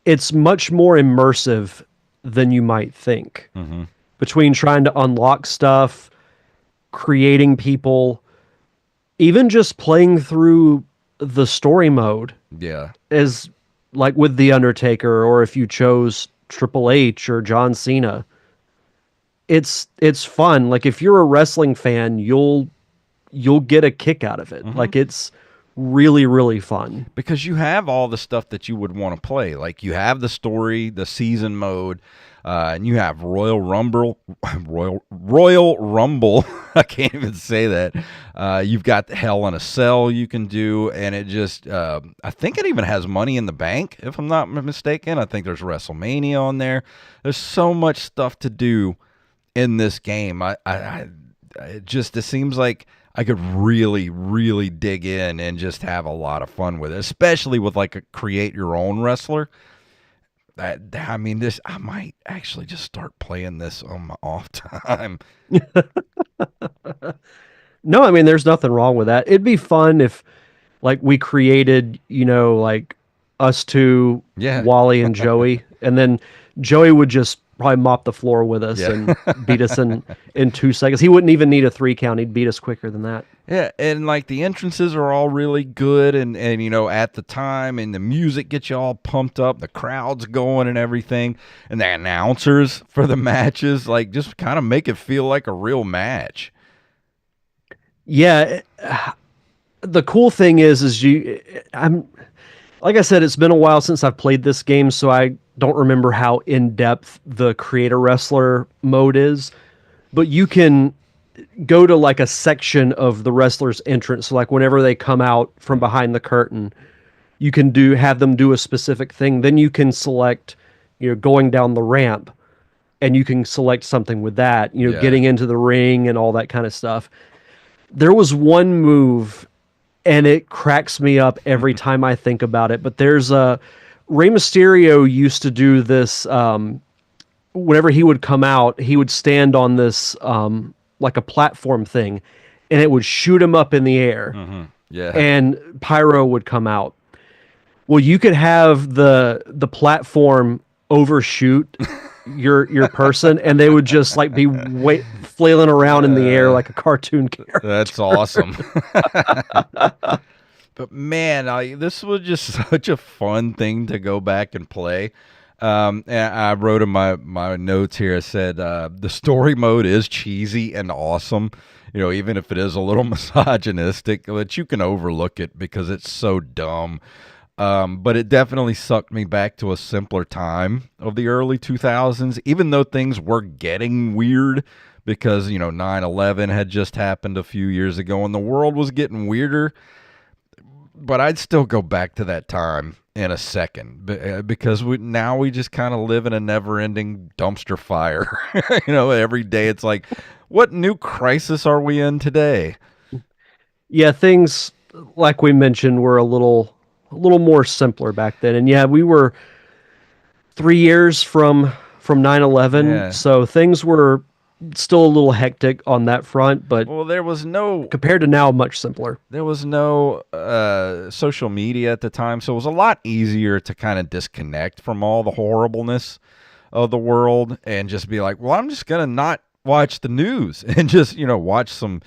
it's much more immersive than you might think. Mm-hmm. Between trying to unlock stuff, creating people, even just playing through the story mode. Yeah. As like with The Undertaker, or if you chose Triple H or John Cena. It's fun. Like if you're a wrestling fan, you'll get a kick out of it. Mm-hmm. Like it's really, really fun. Because you have all the stuff that you would want to play. Like you have the story, the season mode, and you have Royal Rumble. I can't even say that. You've got Hell in a Cell you can do, and it just, I think it even has Money in the Bank, if I'm not mistaken. I think there's WrestleMania on there. There's so much stuff to do in this game. It seems like I could really, really dig in and just have a lot of fun with it, especially with like a create your own wrestler. I might actually just start playing this on my off time. No, I mean, there's nothing wrong with that. It'd be fun if like we created, like us two, Yeah. Wally and Joey, and then Joey would just probably mop the floor with us and beat us in 2 seconds. He wouldn't even need a 3 count. He'd beat us quicker than that. Yeah, and like the entrances are all really good, and at the time, and the music gets you all pumped up, the crowd's going and everything, and the announcers for the matches like just kind of make it feel like a real match. Yeah, the cool thing is I'm like I said, it's been a while since I've played this game, so I don't remember how in-depth the creator wrestler mode is, but you can go to like a section of the wrestler's entrance. So like whenever they come out from behind the curtain, you can have them do a specific thing. Then you can select, going down the ramp, and you can select something with that, getting into the ring and all that kind of stuff. There was one move, and it cracks me up every time I think about it, but there's Rey Mysterio used to do this, whenever he would come out, he would stand on this, like a platform thing, and it would shoot him up in the air. Mm-hmm. Yeah. And pyro would come out. Well, you could have the platform overshoot your person, and they would just like be flailing around in the air like a cartoon character. That's awesome. But man, this was just such a fun thing to go back and play. And I wrote in my notes here, I said, the story mode is cheesy and awesome, even if it is a little misogynistic, but you can overlook it because it's so dumb. But it definitely sucked me back to a simpler time of the early 2000s, even though things were getting weird because, 9/11 had just happened a few years ago and the world was getting weirder. But I'd still go back to that time in a second because we just kind of live in a never-ending dumpster fire. Every day it's like, what new crisis are we in today? Yeah, things like we mentioned were a little more simpler back then, and yeah, we were 3 years from 9/11, Yeah. so things were still a little hectic on that front, but there was no compared to now, much simpler. There was no social media at the time, so it was a lot easier to kind of disconnect from all the horribleness of the world and just be like, well, I'm just going to not watch the news and just, watch some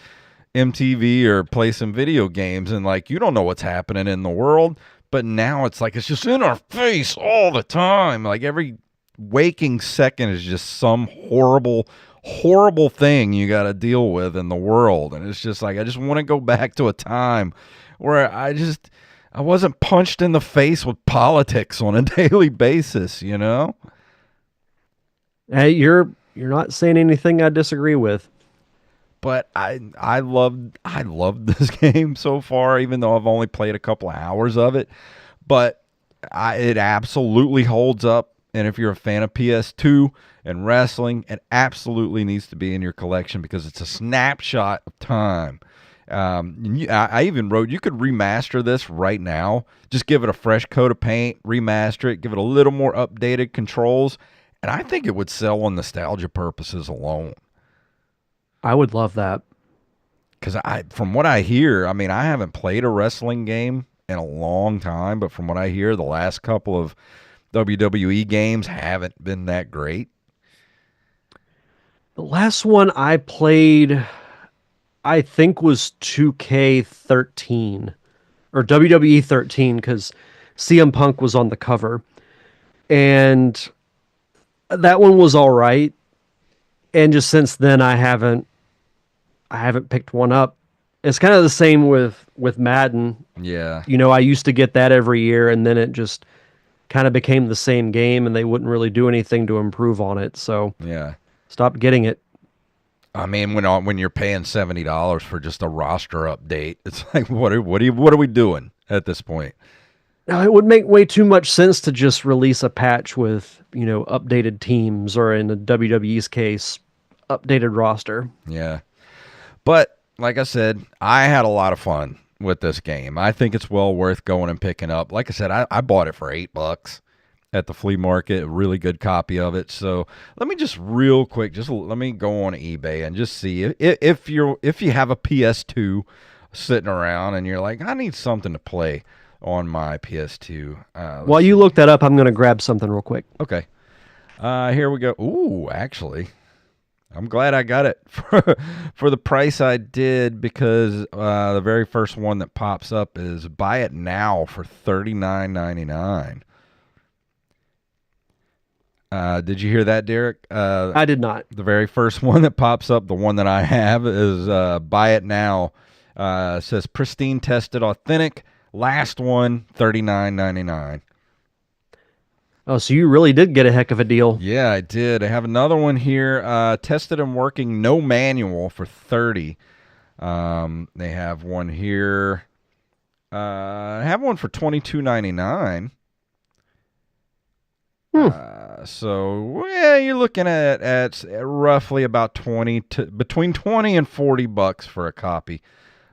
MTV or play some video games, and like, you don't know what's happening in the world. But now it's like, it's just in our face all the time. Like every waking second is just some horrible thing you got to deal with in the world. And it's just like, I just want to go back to a time where I wasn't punched in the face with politics on a daily basis, Hey, you're not saying anything I disagree with. But I loved this game so far, even though I've only played a couple of hours of it. But it absolutely holds up. And if you're a fan of PS2 and wrestling, it absolutely needs to be in your collection because it's a snapshot of time. I even wrote you could remaster this right now. Just give it a fresh coat of paint, remaster it, give it a little more updated controls, and I think it would sell on nostalgia purposes alone. I would love that. Because from what I hear, I mean, I haven't played a wrestling game in a long time, but from what I hear, the last couple of WWE games haven't been that great. The last one I played, I think, was 2K13 or WWE 13 because CM Punk was on the cover. And that one was all right. And just since then, I haven't picked one up. It's kind of the same with Madden. Yeah. You know, I used to get that every year, and then it just kind of became the same game, and they wouldn't really do anything to improve on it. So Yeah. stopped getting it. I mean, when you're paying $70 for just a roster update, it's like what are we doing at this point? Now, it would make way too much sense to just release a patch with, updated teams, or in the WWE's case, updated roster. Yeah. But like I said, I had a lot of fun with this game. I think it's well worth going and picking up. Like I said, I bought it for $8 at the flea market, a really good copy of it. So let me just real quick, let me go on eBay and just see if you have a PS2 sitting around and you're like, I need something to play on my PS2. While you look that up, I'm going to grab something real quick. Okay. Here we go. Ooh, actually, I'm glad I got it for the price I did because the very first one that pops up is buy it now for $39.99. Did you hear that, Derek? I did not. The very first one that pops up, the one that I have, is buy it now. It says pristine, tested, authentic. Last one, $39.99. Oh, so you really did get a heck of a deal. Yeah, I did. I have another one here, tested and working, no manual for $30. They have one here. I have one for $22.99. So yeah, you're looking at roughly about between $20 and $40 for a copy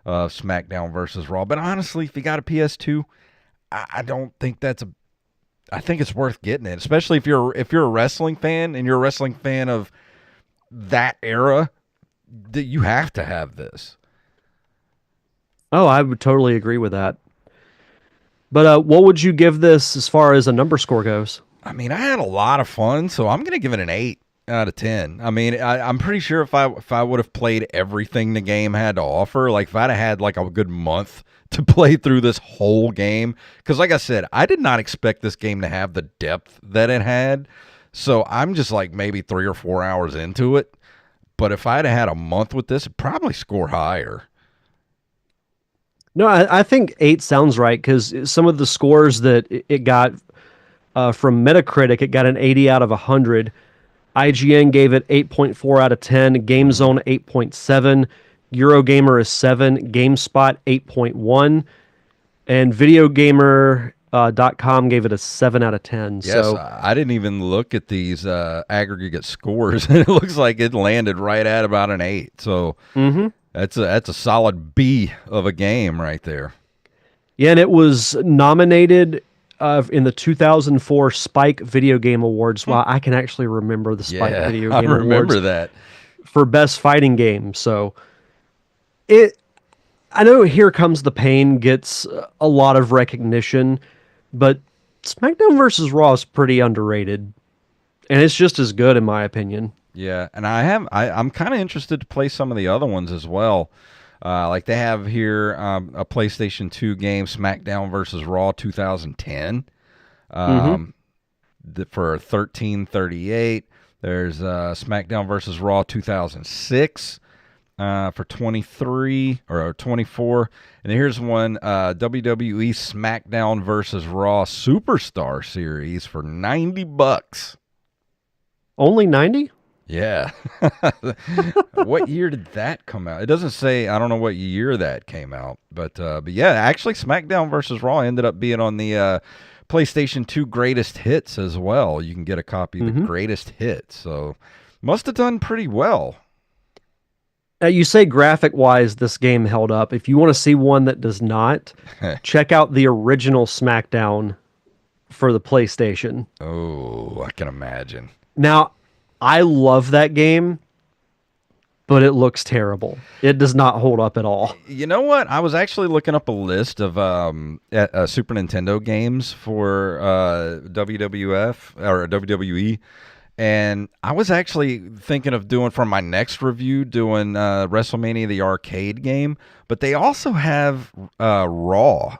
of SmackDown versus Raw. But honestly, if you got a PS2, I don't think I think it's worth getting it, especially if you're a wrestling fan and you're a wrestling fan of that era. That you have to have this. Oh, I would totally agree with that. But what would you give this as far as a number score goes? I mean, I had a lot of fun, so I'm going to give it an 8 out of 10. I mean, I'm pretty sure if I would have played everything the game had to offer, like if I'd have had like a good month to play through this whole game, because like I said, I did not expect this game to have the depth that it had. So I'm just like maybe 3 or 4 hours into it. But if I'd have had a month with this, it'd probably score higher. No, I think 8 sounds right because some of the scores that it got from Metacritic, it got an 80 out of 100. IGN gave it 8.4 out of 10. GameZone 8.7. Eurogamer is 7. GameSpot 8.1. And VideoGamer.com gave it a 7 out of 10. Yes, so I didn't even look at these aggregate scores. It looks like it landed right at about an 8. So that's a solid B of a game right there. Yeah, and it was nominated in the 2004 Spike Video Game Awards. Wow, I can actually remember the Spike Video Game Awards. I remember that. For Best Fighting Game. So I know Here Comes the Pain gets a lot of recognition, but SmackDown vs. Raw is pretty underrated. And it's just as good in my opinion. Yeah, and I'm kind of interested to play some of the other ones as well. Like they have here a PlayStation 2 game, SmackDown vs. Raw 2010, for $13.38. There's SmackDown vs. Raw 2006 for 23 or 24. And here's one WWE SmackDown vs. Raw Superstar Series for $90. Only 90? Yeah. What year did that come out? It doesn't say. I don't know what year that came out, but yeah, actually, SmackDown versus Raw ended up being on the PlayStation 2 Greatest Hits as well. You can get a copy of the Greatest Hits, so must have done pretty well. You say graphic-wise, this game held up. If you want to see one that does not, check out the original SmackDown for the PlayStation. Oh, I can imagine. Now, I love that game, but it looks terrible. It does not hold up at all. You know what? I was actually looking up a list of Super Nintendo games for WWF or WWE, and I was actually thinking of doing for my next review, doing WrestleMania the arcade game, but they also have Raw.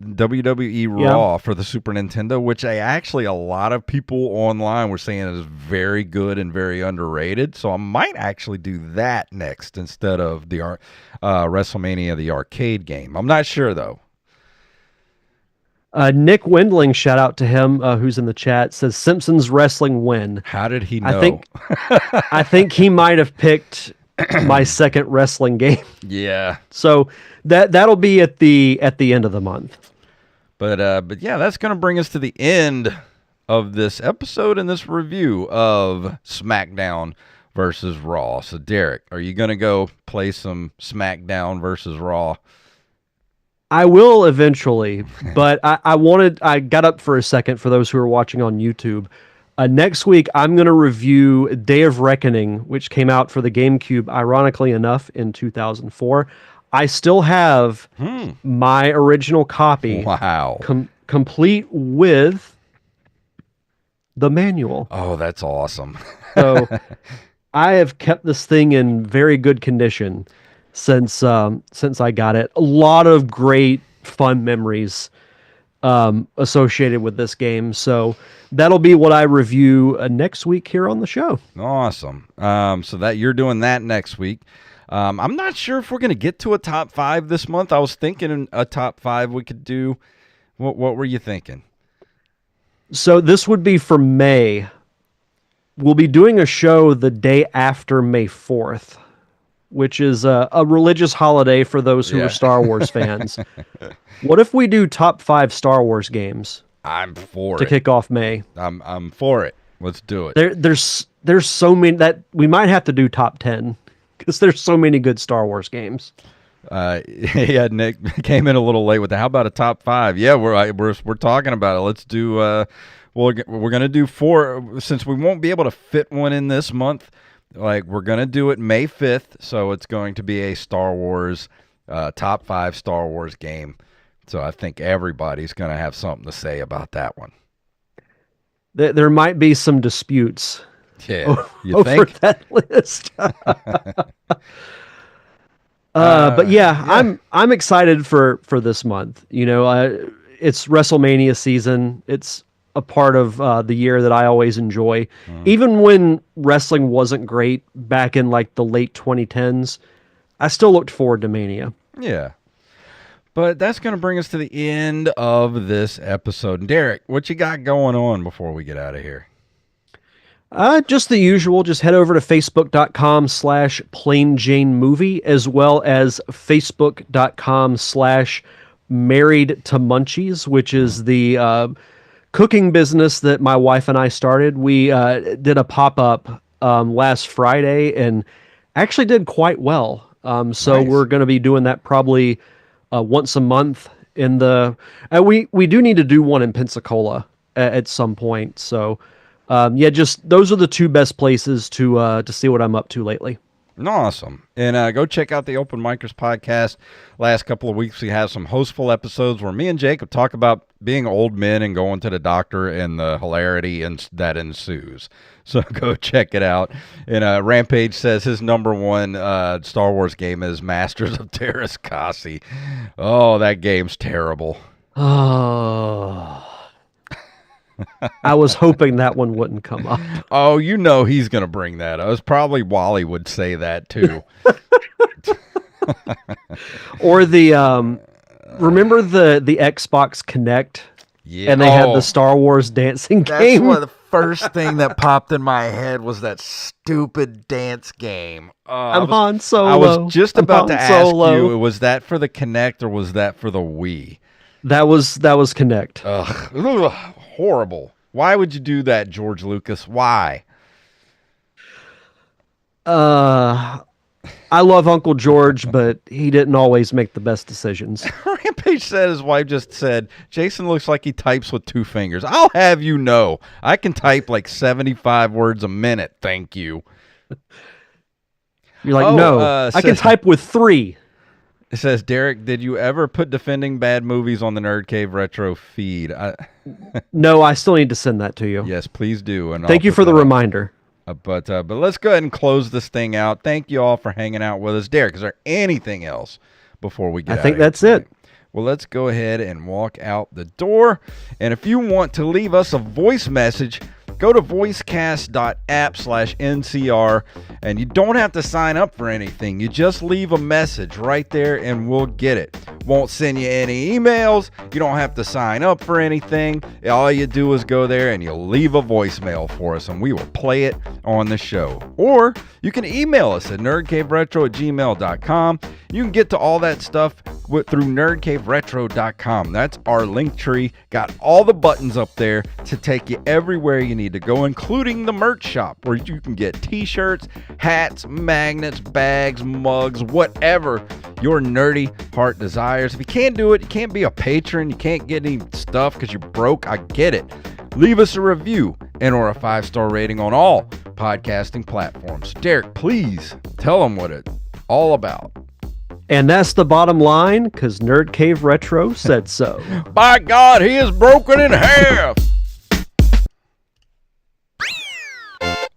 WWE Raw for the Super Nintendo, which a lot of people online were saying is very good and very underrated. So I might actually do that next instead of the WrestleMania the arcade game. I'm not sure though. Nick Wendling, shout out to him, who's in the chat, says Simpsons wrestling win. How did he know? I think he might have picked my second wrestling game. Yeah. So that'll be at the end of the month. But yeah, that's going to bring us to the end of this episode and this review of SmackDown versus Raw. So Derek, are you going to go play some SmackDown versus Raw? I will eventually, but I got up for a second for those who are watching on YouTube. Next week, I'm going to review Day of Reckoning, which came out for the GameCube, ironically enough, in 2004. I still have my original copy. Wow. Complete with the manual. Oh, that's awesome. So I have kept this thing in very good condition since I got it. A lot of great fun memories associated with this game. So that'll be what I review next week here on the show. Awesome. So that you're doing that next week. I'm not sure if we're going to get to a top 5 this month. I was thinking a top 5 we could do. What were you thinking? So this would be for May. We'll be doing a show the day after May 4th, which is a religious holiday for those who are Star Wars fans. What if we do top 5 Star Wars games? I'm for to kick off May. I'm for it. Let's do it. There's so many that we might have to do top 10. Because there's so many good Star Wars games. Yeah, Nick came in a little late with that. How about a top 5? Yeah, we're talking about it. Let's do. We're gonna do 4 since we won't be able to fit one in this month. Like we're gonna do it May 5th, so it's going to be a Star Wars top 5 Star Wars game. So I think everybody's gonna have something to say about that one. There might be some disputes. Yeah, you over think? That list. But yeah, I'm excited for this month. You know, it's WrestleMania season. It's a part of the year that I always enjoy. Even when wrestling wasn't great back in like the late 2010s, I still looked forward to Mania. Yeah. But that's going to bring us to the end of this episode. And Derek, what you got going on before we get out of here? Just the usual. Just head over to facebook.com/plainjanemovie as well as facebook.com/marriedtomunchies, which is the cooking business that my wife and I started. We did a pop-up last Friday and actually did quite well. So Nice. we're going to be doing that probably once a month. We do need to do one in Pensacola at some point. So yeah, just those are the 2 best places to see what I'm up to lately. Awesome. And go check out the Open Micers podcast. Last couple of weeks, we have some hostful episodes where me and Jacob talk about being old men and going to the doctor and the hilarity that ensues. So go check it out. And Rampage says his number 1 Star Wars game is Masters of Terrascasi. Oh, that game's terrible. Oh. I was hoping that one wouldn't come up. Oh, you know he's going to bring that up. It's probably Wally would say that too. Or the remember the Xbox Connect? Yeah. And they had the Star Wars dancing game. That's first thing that popped in my head was that stupid dance game. I'm Han Solo. I was just about to Han ask Solo. you, was that for the Kinect or was that for the Wii? That was Kinect. Ugh, horrible. Why would you do that, George Lucas? Why? I love Uncle George, but he didn't always make the best decisions. Rampage said his wife just said, Jason looks like he types with 2 fingers. I'll have you know, I can type like 75 words a minute. Thank you. You're like, no, I can type with 3. It says, Derek, did you ever put defending bad movies on the Nerd Cave Retro feed? No, I still need to send that to you. Yes, please do. And Thank you for the reminder. But let's go ahead and close this thing out. Thank you all for hanging out with us. Derek, is there anything else before we get out? I think that's it. Well, let's go ahead and walk out the door. And if you want to leave us a voice message, go to voicecast.app/NCR, and you don't have to sign up for anything. You just leave a message right there and we'll get it. Won't send you any emails. You don't have to sign up for anything. All you do is go there and you leave a voicemail for us and we will play it on the show. Or you can email us at nerdcaveretro@gmail.com. You can get to all that stuff through nerdcaveretro.com. That's our link tree. Got all the buttons up there to take you everywhere you need to go, including the merch shop where you can get t-shirts, hats, magnets, bags, mugs, whatever your nerdy heart desires. If you can't do it, you can't be a patron, you can't get any stuff because you're broke, I get it. Leave us a review and or a 5-star rating on all podcasting platforms. Derek, please tell them what it's all about. And that's the bottom line, because Nerd Cave Retro said so. By God, he is broken in half!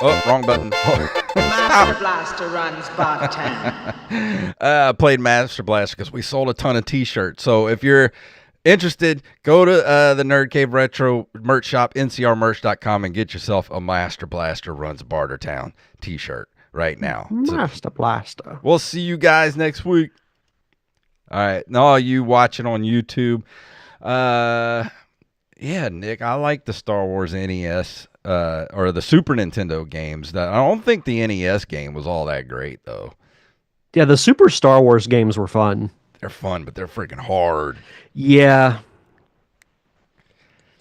Oh, wrong button. Master Blaster runs bartend. Played Master Blaster because we sold a ton of t-shirts. So if you're interested, go to the Nerd Cave Retro merch shop, ncrmerch.com, and get yourself a Master Blaster Runs Bartertown t-shirt right now. Master Blaster. We'll see you guys next week. All right. And all you watching on YouTube, yeah, Nick, I like the Star Wars NES or the Super Nintendo games. I don't think the NES game was all that great, though. Yeah, the Super Star Wars games were fun. They're fun, but they're freaking hard. Yeah.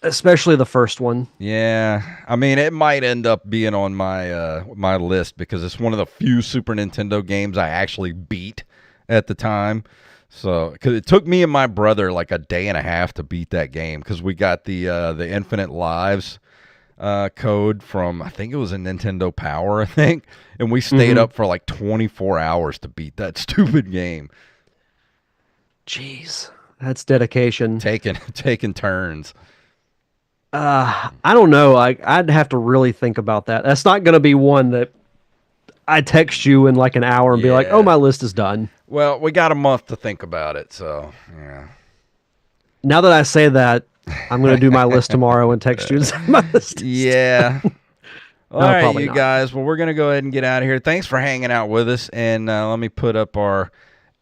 Especially the first one. Yeah. I mean, it might end up being on my my list because it's one of the few Super Nintendo games I actually beat at the time. So, because it took me and my brother like a day and a half to beat that game because we got the Infinite Lives code from, I think it was a Nintendo Power, I think, and we stayed up for like 24 hours to beat that stupid game. Jeez, that's dedication. Taking turns. I don't know. I'd have to really think about that. That's not going to be one that I text you in like an hour and be like, oh, my list is done. Well, we got a month to think about it, so, yeah. Now that I say that, I'm going to do my list tomorrow and text you and say my list. Yeah. All right, you guys. Well, we're going to go ahead and get out of here. Thanks for hanging out with us, and let me put up our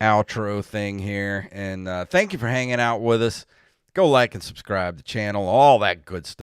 outro thing here. And thank you for hanging out with us. Go like and subscribe to the channel, all that good stuff.